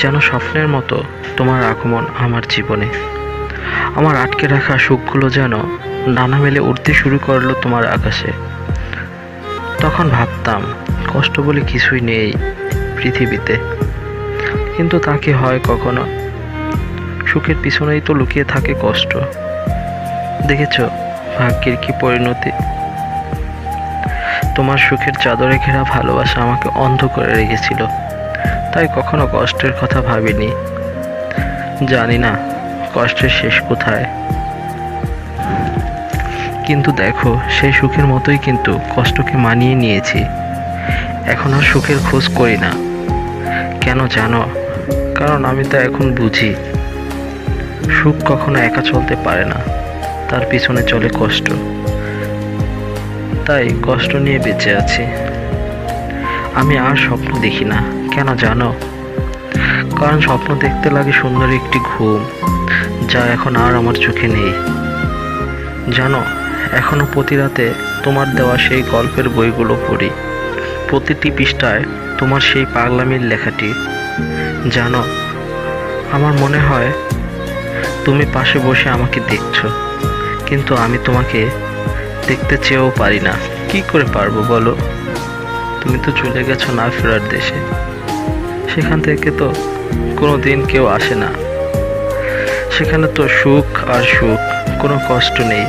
যেন স্বপ্নের মতো তোমার আগমন আমার জীবনে। আমার আটকে রাখা সুখগুলো যেন ডানা মেলে উড়তে শুরু করলো তোমার আকাশে। তখন ভাবতাম কষ্ট বলে কিছুই নেই পৃথিবীতে, কিন্তু তা কি হয় কখনো? সুখের পিছনেই তো লুকিয়ে থাকে কষ্ট। দেখেছ ভাগ্যের কি পরিণতি। তোমার সুখের চাদরে ঘেরা ভালোবাসা আমাকে অন্ধ করে রেখেছিল, তাই কখনো কষ্টের কথা ভাবিনি। জানি না কষ্টের শেষ কোথায়, কিন্তু দেখো সেই সুখের মতোই কিন্তু কষ্টকে মানিয়ে নিয়েছি। এখন আর সুখের খোঁজ করি না। কেন জানো? কারণ আমি তো এখন বুঝি সুখ কখনো একা চলতে পারে না, তার পিছনে চলে কষ্ট। তাই কষ্ট নিয়ে বেঁচে আছি। আমি আর স্বপ্ন দেখি না। কেন জানো? কারণ স্বপ্ন দেখতে লাগে সুন্দর একটি ঘুম, যা এখন আর আমার চোখে নেই। জানো, এখনো প্রতি রাতে তোমার দেওয়া সেই গল্পের বইগুলো পড়ি। প্রতিটি পৃষ্ঠায় তোমার সেই পাগলামির লেখাটি। জানো, আমার মনে হয় তুমি পাশে বসে আমাকে দেখছো, কিন্তু আমি তোমাকে দেখতে চেয়েও পারি না। কি করে পারবো বলো? তুমি তো চলে গেছো না ফেরার দেশে। সেখান থেকে তো কোনো দিন কেউ আসে না। সেখানে তো সুখ আর সুখ, কোনো কষ্ট নেই।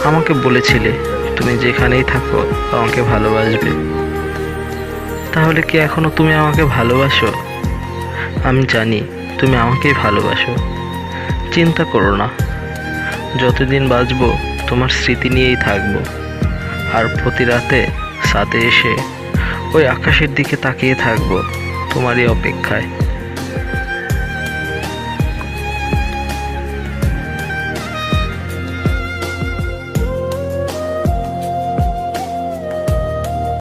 আমাকে বলেছিলে তুমি যেখানেই থাকো আমাকে ভালোবাসবে। তাহলে কি এখনো তুমি আমাকে ভালোবাসো? আমি জানি তুমি আমাকেই ভালোবাসো। চিন্তা করো না, যতদিন বাঁচবো তোমার স্মৃতি নিয়েই থাকবো। আর প্রতি রাতে ছাদে এসে ওই আকাশের দিকে তাকিয়ে থাকবো তোমারই অপেক্ষায়।